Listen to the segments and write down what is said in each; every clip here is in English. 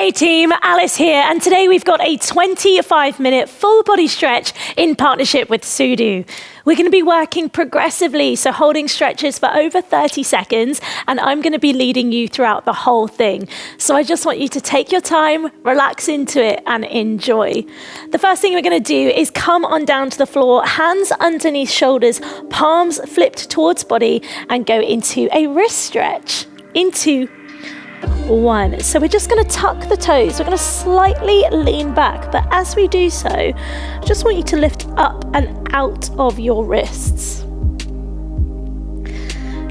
Hey team, Alice here, and today we've got a 25-minute full body stretch in partnership with SUDU. We're going to be working progressively, so holding stretches for over 30 seconds, and I'm going to be leading you throughout the whole thing. So I just want you to take your time, relax into it, and enjoy. The first thing we're going to do is come on down to the floor, hands underneath shoulders, palms flipped towards body, and go into a wrist stretch. Into 1. So we're just going to tuck the toes. We're going to slightly lean back, but as we do so, I just want you to lift up and out of your wrists.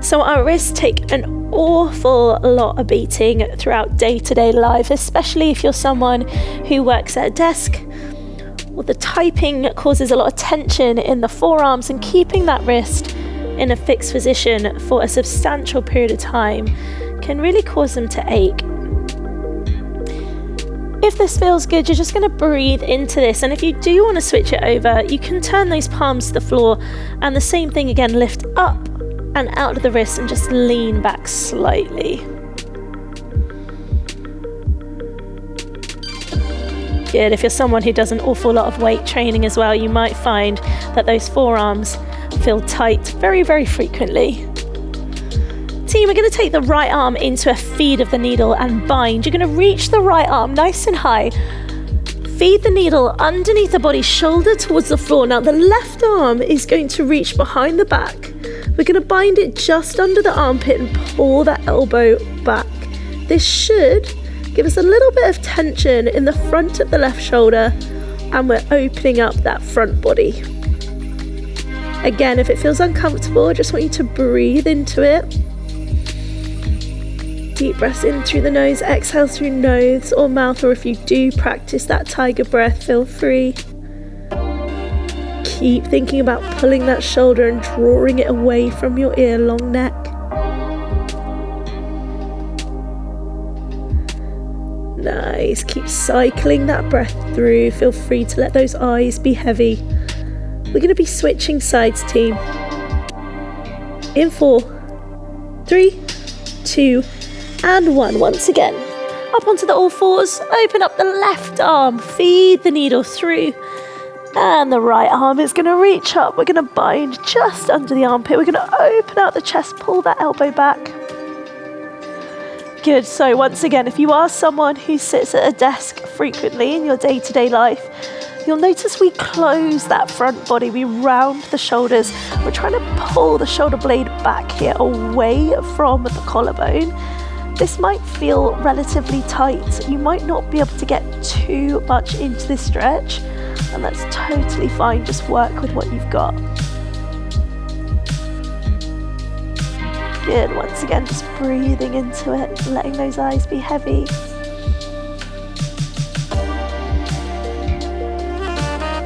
So our wrists take an awful lot of beating throughout day-to-day life, especially if you're someone who works at a desk. Well, the typing causes a lot of tension in the forearms, and keeping that wrist in a fixed position for a substantial period of time can really cause them to ache. If this feels good, you're just going to breathe into this, and if you do want to switch it over, you can turn those palms to the floor, and the same thing again, lift up and out of the wrist and just lean back slightly. Good. If you're someone who does an awful lot of weight training as well, you might find that those forearms feel tight very, very frequently. Team, we're going to take the right arm into a feed of the needle and bind. You're going to reach the right arm nice and high. Feed the needle underneath the body, shoulder towards the floor. Now the left arm is going to reach behind the back. We're going to bind it just under the armpit and pull that elbow back. This should give us a little bit of tension in the front of the left shoulder, and we're opening up that front body. Again, if it feels uncomfortable, I just want you to breathe into it. Deep breaths in through the nose, exhale through nose or mouth, or if you do practice that tiger breath, feel free. Keep thinking about pulling that shoulder and drawing it away from your ear, long neck. Nice, keep cycling that breath through. Feel free to let those eyes be heavy. We're going to be switching sides, team. In 4, 3, 2, and 1. Once again, up onto the all fours, open up the left arm, feed the needle through, and the right arm is going to reach up. We're going to bind just under the armpit. We're going to open out the chest, pull that elbow back. Good. So once again, if you are someone who sits at a desk frequently in your day-to-day life, you'll notice we close that front body, we round the shoulders. We're trying to pull the shoulder blade back here, away from the collarbone. This might feel relatively tight. You might not be able to get too much into this stretch, and that's totally fine. Just work with what you've got. Good. Once again, just breathing into it, letting those eyes be heavy.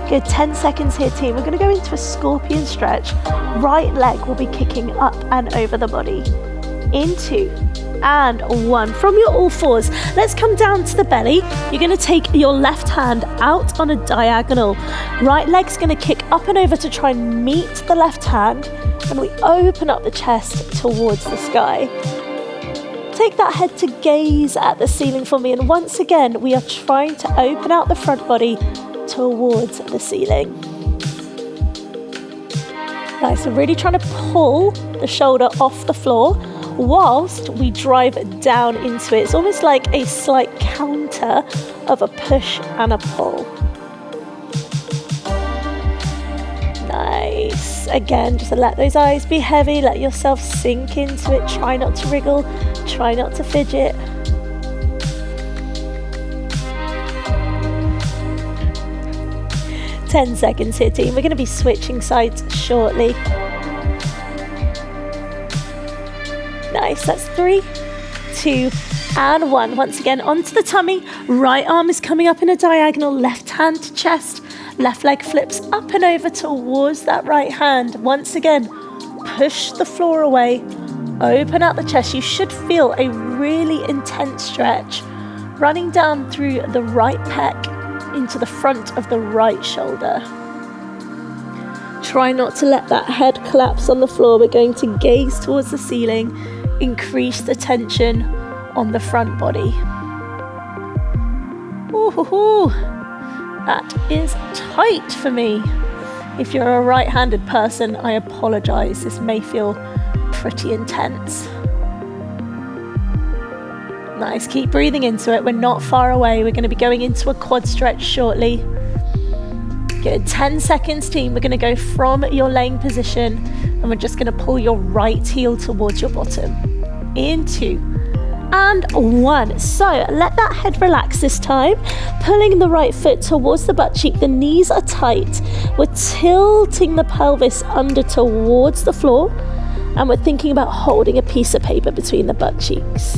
Good, 10 seconds here, team. We're going to go into a scorpion stretch. Right leg will be kicking up and over the body. In 2 and 1. From your all fours, let's come down to the belly. You're going to take your left hand out on a diagonal. Right leg's going to kick up and over to try and meet the left hand, and we open up the chest towards the sky. Take that head to gaze at the ceiling for me, and once again, we are trying to open out the front body towards the ceiling. Nice, so really trying to pull the shoulder off the floor whilst we drive down into it. It's almost like a slight counter of a push and a pull. Nice. Again, just let those eyes be heavy, let yourself sink into it. Try not to wriggle, try not to fidget. Ten seconds here, team. We're going to be switching sides shortly. Nice, that's 3, 2, and 1. Once again, onto the tummy. Right arm is coming up in a diagonal, left hand to chest. Left leg flips up and over towards that right hand. Once again, push the floor away. Open out the chest. You should feel a really intense stretch running down through the right pec into the front of the right shoulder. Try not to let that head collapse on the floor. We're going to gaze towards the ceiling, increase the tension on the front body. Ooh, that is tight for me. If you're a right-handed person, I apologize. This may feel pretty intense. Nice, keep breathing into it. We're not far away. We're going to be going into a quad stretch shortly. Good, 10 seconds, team. We're going to go from your laying position and we're just going to pull your right heel towards your bottom. In 2 and 1. So let that head relax this time. Pulling the right foot towards the butt cheek. The knees are tight. We're tilting the pelvis under towards the floor and we're thinking about holding a piece of paper between the butt cheeks.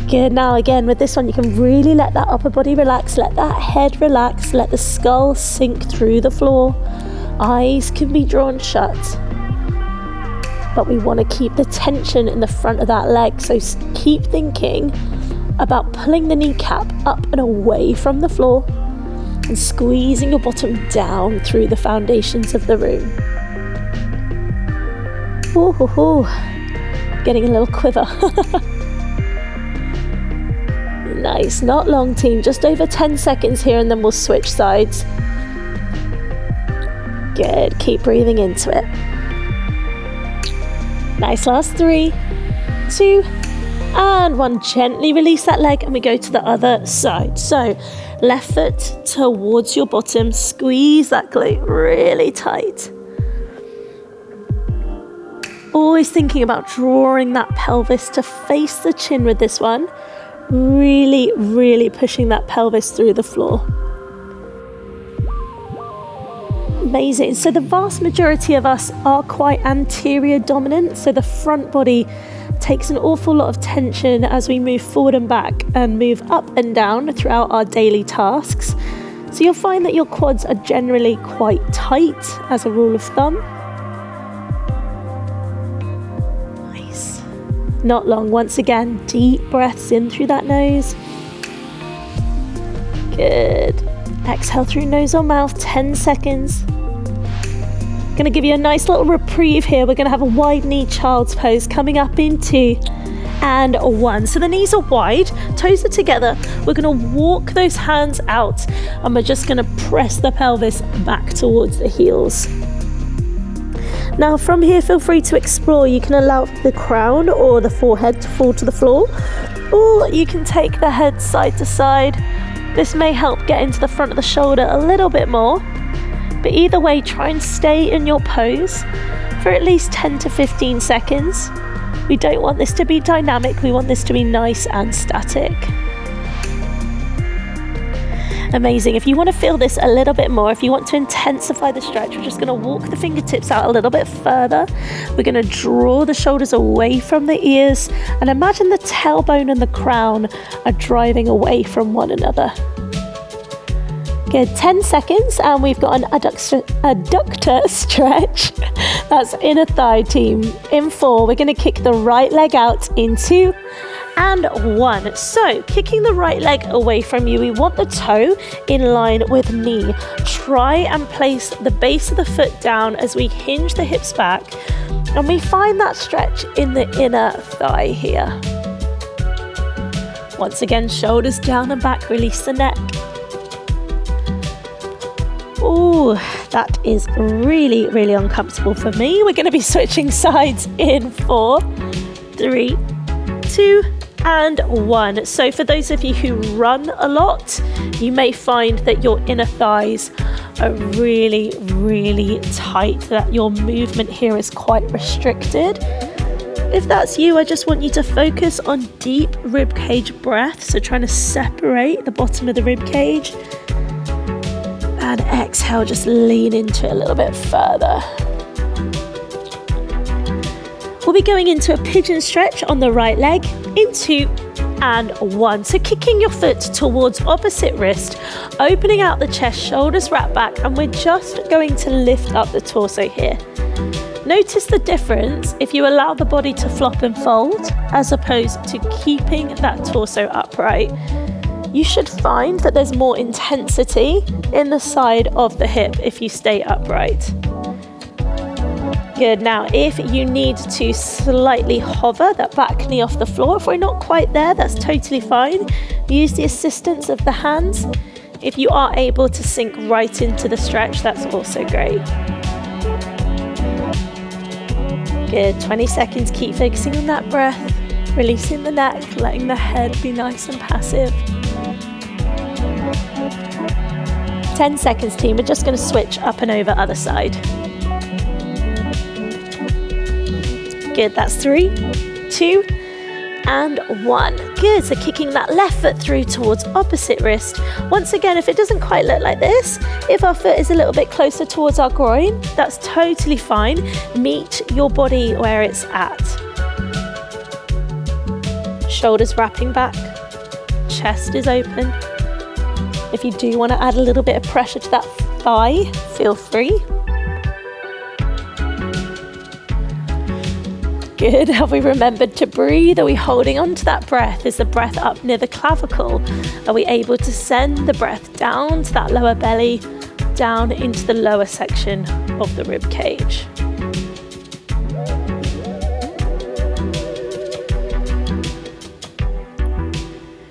Good, now again with this one you can really let that upper body relax, let that head relax, let the skull sink through the floor. Eyes can be drawn shut. But we want to keep the tension in the front of that leg, so keep thinking about pulling the kneecap up and away from the floor and squeezing your bottom down through the foundations of the room. Ooh, getting a little quiver. Nice, not long, team, just over 10 seconds here and then we'll switch sides. Good, keep breathing into it. Nice, last 3, 2, and 1. Gently release that leg and we go to the other side. So left foot towards your bottom, squeeze that glute really tight. Always thinking about drawing that pelvis to face the chin with this one. Really, really pushing that pelvis through the floor. Amazing. So the vast majority of us are quite anterior dominant. So the front body takes an awful lot of tension as we move forward and back and move up and down throughout our daily tasks. So you'll find that your quads are generally quite tight as a rule of thumb. Nice. Not long. Once again, deep breaths in through that nose. Good. Exhale through nose or mouth, 10 seconds. Going to give you a nice little reprieve here. We're going to have a wide knee child's pose coming up in 2 and 1. So the knees are wide, toes are together. We're going to walk those hands out and we're just going to press the pelvis back towards the heels. Now from here, feel free to explore. You can allow the crown or the forehead to fall to the floor, or you can take the head side to side. This may help get into the front of the shoulder a little bit more. But either way, try and stay in your pose for at least 10 to 15 seconds. We don't want this to be dynamic, we want this to be nice and static. Amazing. If you want to feel this a little bit more, if you want to intensify the stretch, we're just going to walk the fingertips out a little bit further. We're going to draw the shoulders away from the ears and imagine the tailbone and the crown are driving away from one another. Good, 10 seconds and we've got an adductor stretch. That's inner thigh, team. In 4, we're going to kick the right leg out in 2 and 1. So kicking the right leg away from you, we want the toe in line with knee. Try and place the base of the foot down as we hinge the hips back and we find that stretch in the inner thigh here. Once again, shoulders down and back, release the neck. Oh, that is really, really uncomfortable for me. We're going to be switching sides in 4, 3, 2, and 1. So for those of you who run a lot, you may find that your inner thighs are really, really tight, that your movement here is quite restricted. If that's you, I just want you to focus on deep rib cage breath. So trying to separate the bottom of the rib cage. And exhale, just lean into it a little bit further. We'll be going into a pigeon stretch on the right leg in 2 and 1. So kicking your foot towards opposite wrist, opening out the chest, shoulders wrap back, and we're just going to lift up the torso here. Notice the difference if you allow the body to flop and fold as opposed to keeping that torso upright. You should find that there's more intensity in the side of the hip if you stay upright. Good. Now, if you need to slightly hover that back knee off the floor, if we're not quite there, that's totally fine. Use the assistance of the hands. If you are able to sink right into the stretch, that's also great. Good. 20 seconds. Keep focusing on that breath, releasing the neck, letting the head be nice and passive. 10 seconds, team. We're just going to switch up and over other side. Good, that's 3, 2, and 1. Good, so kicking that left foot through towards opposite wrist. Once again, if it doesn't quite look like this, if our foot is a little bit closer towards our groin, that's totally fine. Meet your body where it's at. Shoulders wrapping back, chest is open. If you do want to add a little bit of pressure to that thigh, feel free. Good. Have we remembered to breathe? Are we holding on to that breath? Is the breath up near the clavicle? Are we able to send the breath down to that lower belly, down into the lower section of the rib cage?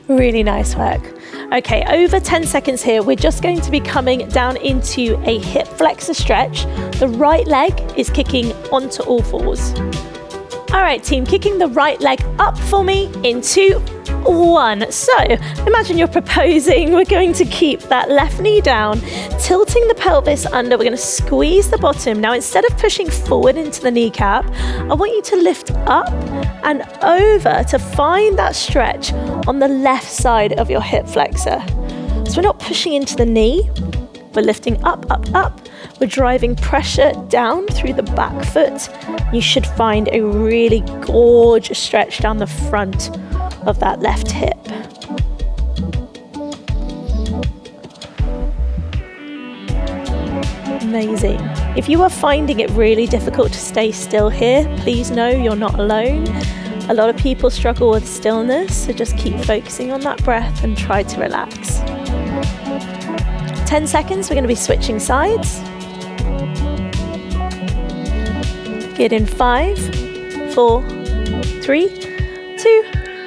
Really nice work. Okay, over 10 seconds here. We're just going to be coming down into a hip flexor stretch. The right leg is kicking onto all fours. All right, team, kicking the right leg up for me in 2, 1. So imagine you're proposing. We're going to keep that left knee down, tilting the pelvis under. We're going to squeeze the bottom. Now, instead of pushing forward into the kneecap, I want you to lift up and over to find that stretch on the left side of your hip flexor. So we're not pushing into the knee. We're lifting up, up, up. We're driving pressure down through the back foot. You should find a really gorgeous stretch down the front of that left hip. Amazing. If you are finding it really difficult to stay still here, please know you're not alone. A lot of people struggle with stillness, so just keep focusing on that breath and try to relax. 10 seconds, we're going to be switching sides. Good in 5, 4, 3, 2,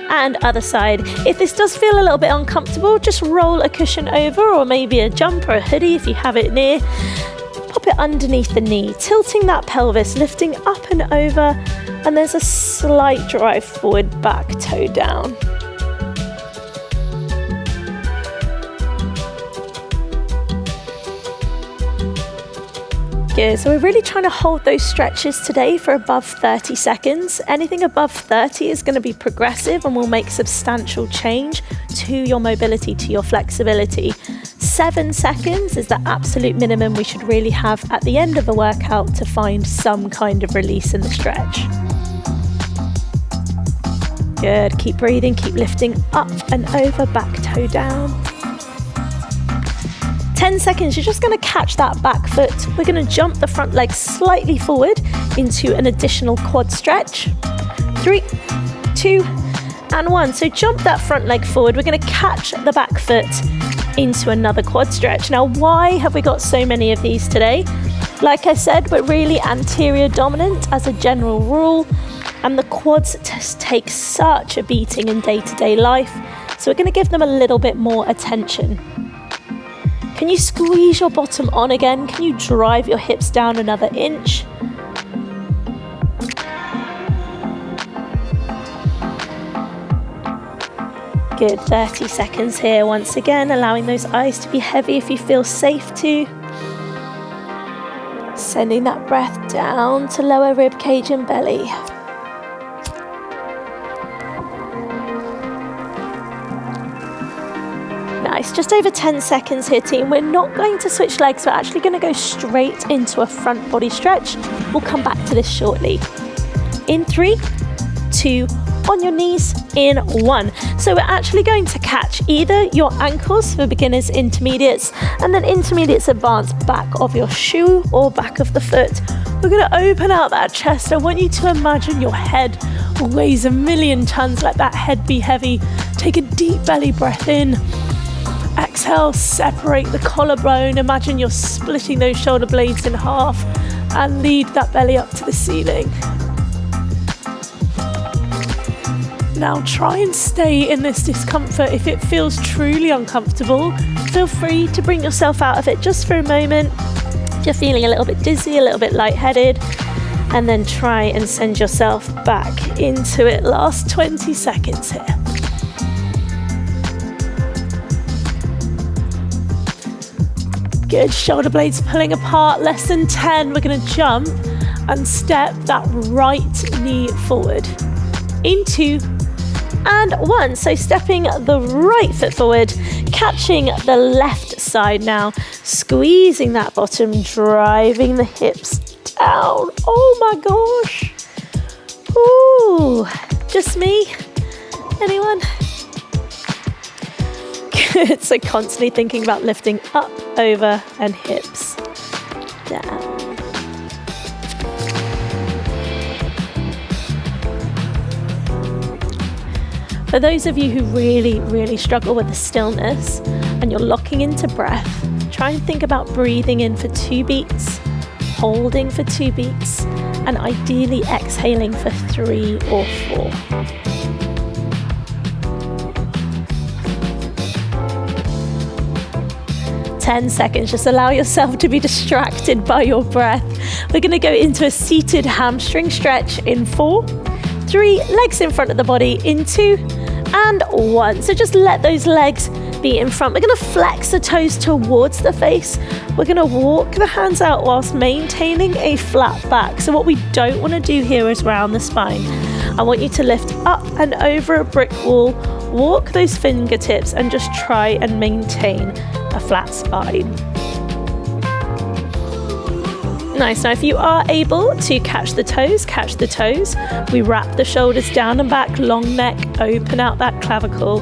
and other side. If this does feel a little bit uncomfortable, just roll a cushion over, or maybe a jumper or a hoodie if you have it near. Pop it underneath the knee, tilting that pelvis, lifting up and over, and there's a slight drive forward, back toe down. Good, so we're really trying to hold those stretches today for above 30 seconds. Anything above 30 is going to be progressive and will make substantial change to your mobility, to your flexibility. 7 seconds is the absolute minimum we should really have at the end of a workout to find some kind of release in the stretch. Good, keep breathing, keep lifting up and over, back toe down. 10 seconds, you're just going to catch that back foot. We're going to jump the front leg slightly forward into an additional quad stretch. 3, 2, and 1. So jump that front leg forward. We're going to catch the back foot into another quad stretch. Now, why have we got so many of these today? Like I said, we're really anterior dominant as a general rule, and the quads just take such a beating in day-to-day life. So we're going to give them a little bit more attention. Can you squeeze your bottom on again? Can you drive your hips down another inch? Good, 30 seconds here. Once again, allowing those eyes to be heavy if you feel safe to. Sending that breath down to lower rib cage and belly. Nice, just over 10 seconds here, team. We're not going to switch legs, we're actually going to go straight into a front body stretch. We'll come back to this shortly. In 3, 2, on your knees, in 1. So we're actually going to catch either your ankles for beginners, intermediates, and then intermediates advance back of your shoe or back of the foot. We're going to open out that chest. I want you to imagine your head weighs 1,000,000 tons. Let that head be heavy. Take a deep belly breath in. Exhale, separate the collarbone. Imagine you're splitting those shoulder blades in half. and lead that belly up to the ceiling. Now try and stay in this discomfort. If it feels truly uncomfortable, feel free to bring yourself out of it just for a moment. If you're feeling a little bit dizzy, a little bit lightheaded, and then try and send yourself back into it. Last 20 seconds here. Good, shoulder blades pulling apart, less than 10. We're gonna jump and step that right knee forward. Into and 1. So stepping the right foot forward, catching the left side now, squeezing that bottom, driving the hips down. Oh my gosh. Ooh, just me? Anyone? Good, so constantly thinking about lifting up, over, and hips down. For those of you who really struggle with the stillness and you're locking into breath, try and think about breathing in for 2 beats, holding for 2 beats, and ideally exhaling for 3 or 4. Ten seconds, just allow yourself to be distracted by your breath. We're gonna go into a seated hamstring stretch in 4, 3, legs in front of the body in 2, and 1. So just let those legs be in front. We're gonna flex the toes towards the face. We're gonna walk the hands out whilst maintaining a flat back. So what we don't wanna do here is round the spine. I want you to lift up and over a brick wall, walk those fingertips, and just try and maintain a flat spine. Nice. Now if you are able to catch the toes, catch the toes. We wrap the shoulders down and back, long neck, open out that clavicle.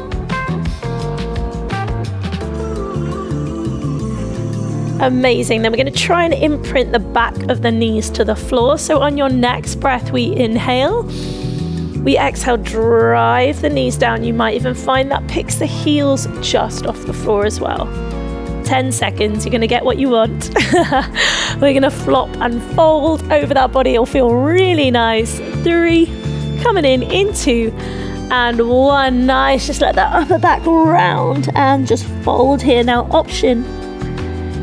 Amazing. Then we're going to try and imprint the back of the knees to the floor. So on your next breath, we inhale. We exhale, drive the knees down. You might even find that picks the heels just off the floor as well. 10 seconds, you're going to get what you want. We're going to flop and fold over that body. It'll feel really nice. 3, coming in 2, and 1. Nice. Just let that upper back round and just fold here. Now, option.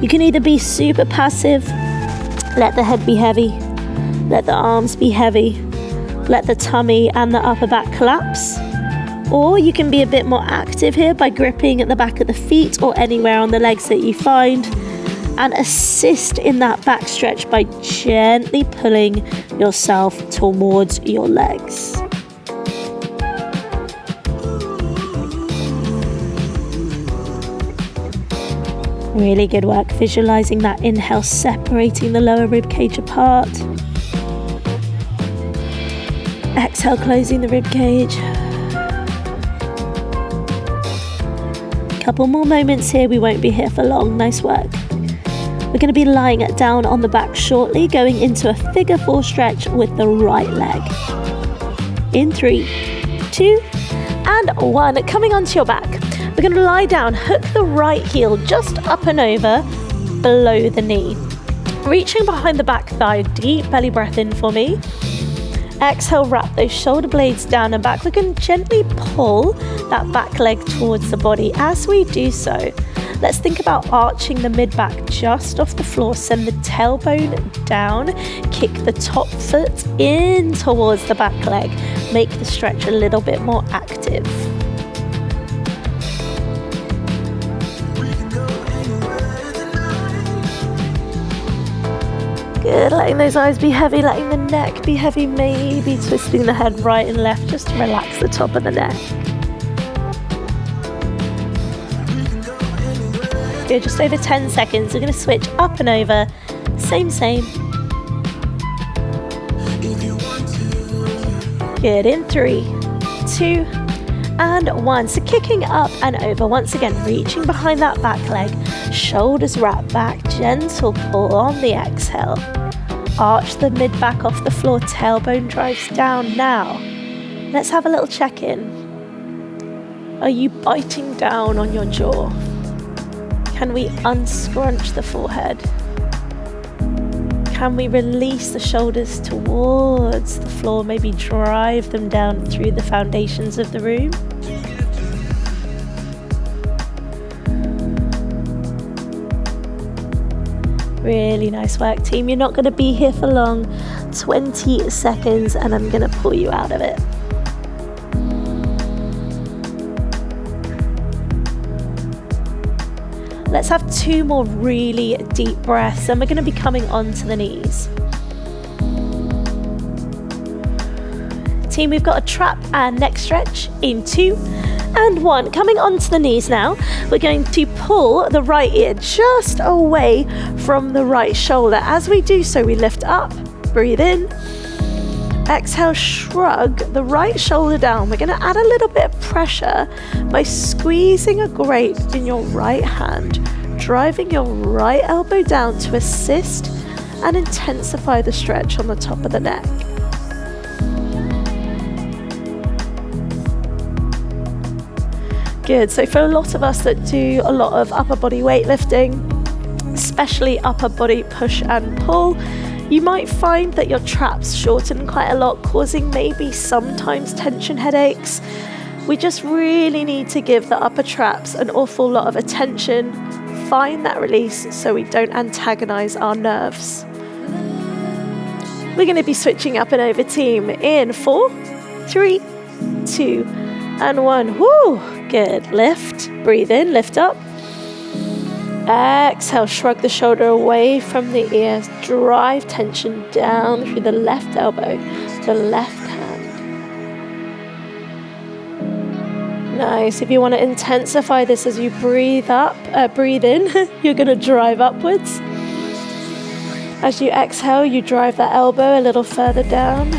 You can either be super passive, let the head be heavy, let the arms be heavy, let the tummy and the upper back collapse. Or you can be a bit more active here by gripping at the back of the feet or anywhere on the legs that you find, and assist in that back stretch by gently pulling yourself towards your legs. Really good work visualizing that inhale, separating the lower rib cage apart. Exhale, closing the rib cage. Couple more moments here, we won't be here for long. Nice work. We're going to be lying down on the back shortly, going into a figure 4 stretch with the right leg. In 3, 2, and 1. Coming onto your back. We're going to lie down, hook the right heel just up and over below the knee. Reaching behind the back thigh, deep belly breath in for me. Exhale, wrap those shoulder blades down and back. We can gently pull that back leg towards the body. As we do so, let's think about arching the mid-back just off the floor. Send the tailbone down, kick the top foot in towards the back leg. Make the stretch a little bit more active. Good, letting those eyes be heavy, letting the neck be heavy, maybe twisting the head right and left just to relax the top of the neck. Good, just over 10 seconds. We're going to switch up and over. Same. Good, in 3, 2, and 1. So kicking up and over. Once again, reaching behind that back leg. Shoulders wrap back, gentle pull on the exhale. Arch the mid-back off the floor, tailbone drives down. Now, let's have a little check-in. Are you biting down on your jaw? Can we unscrunch the forehead? Can we release the shoulders towards the floor? Maybe drive them down through the foundations of the room. Really nice work, team. You're not going to be here for long. 20 seconds and I'm going to pull you out of it. Let's have 2 more really deep breaths and we're going to be coming onto the knees. Team, we've got a trap and neck stretch in 2 and 1. Coming onto the knees now, we're going to pull the right ear just away from the right shoulder. As we do so, we lift up, breathe in, exhale, shrug the right shoulder down. We're going to add a little bit of pressure by squeezing a grate in your right hand, driving your right elbow down to assist and intensify the stretch on the top of the neck. Good. So for a lot of us that do a lot of upper body weightlifting, especially upper body push and pull, you might find that your traps shorten quite a lot, causing maybe sometimes tension headaches. We just really need to give the upper traps an awful lot of attention, find that release so we don't antagonize our nerves. We're going to be switching up and over, team, in 4, 3, 2, and 1. Woo! Good. Lift, breathe in, lift up. Exhale, shrug the shoulder away from the ears. Drive tension down through the left elbow, the left hand. Nice. If you want to intensify this as you breathe in, you're going to drive upwards. As you exhale, you drive that elbow a little further down.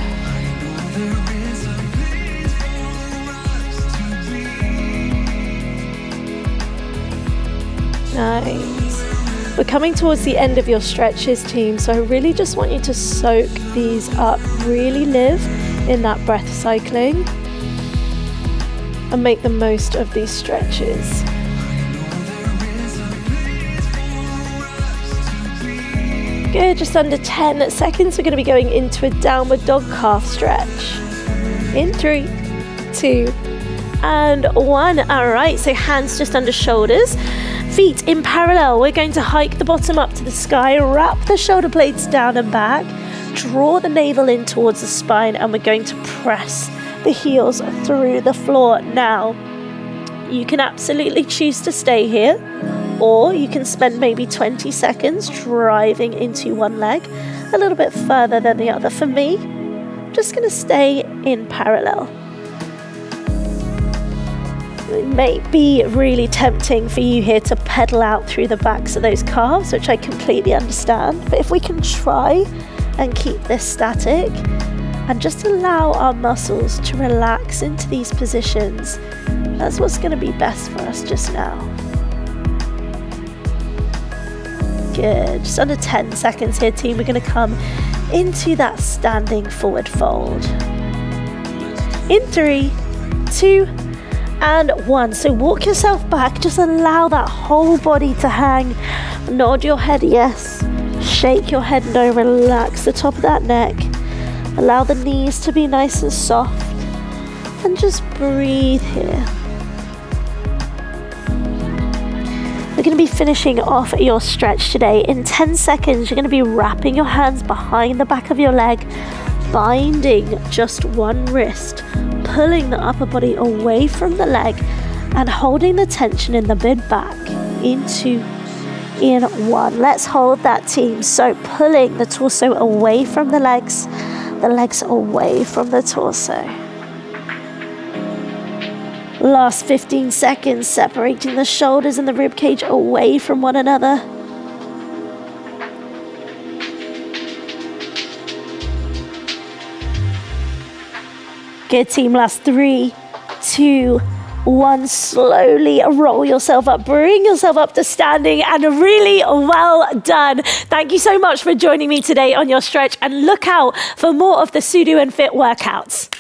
Nice. We're coming towards the end of your stretches, team, so I really just want you to soak these up, really live in that breath cycling and make the most of these stretches. Good, just under 10 seconds, we're going to be going into a downward dog calf stretch. In 3, 2, and 1. All right, so hands just under shoulders. Feet in parallel. We're going to hike the bottom up to the sky, wrap the shoulder blades down and back, draw the navel in towards the spine, and we're going to press the heels through the floor. Now, you can absolutely choose to stay here, or you can spend maybe 20 seconds driving into one leg a little bit further than the other. For me, I'm just going to stay in parallel. It may be really tempting for you here to pedal out through the backs of those calves, which I completely understand. But if we can try and keep this static and just allow our muscles to relax into these positions, that's what's going to be best for us just now. Good. Just under 10 seconds here, team. We're going to come into that standing forward fold. In 3, 2, and 1. So walk yourself back, just allow that whole body to hang. Nod your head yes, shake your head no, relax the top of that neck. Allow the knees to be nice and soft and just breathe here. We're going to be finishing off your stretch today. In 10 seconds, you're going to be wrapping your hands behind the back of your leg, binding just one wrist, pulling the upper body away from the leg and holding the tension in the mid back. In 2, in 1. Let's hold that, team. So pulling the torso away from the legs away from the torso. Last 15 seconds, separating the shoulders and the rib cage away from one another. Good, team. Last 3, 2, 1. Slowly roll yourself up, bring yourself up to standing, and really well done. Thank you so much for joining me today on your stretch, and look out for more of the SUDU and FIIT workouts.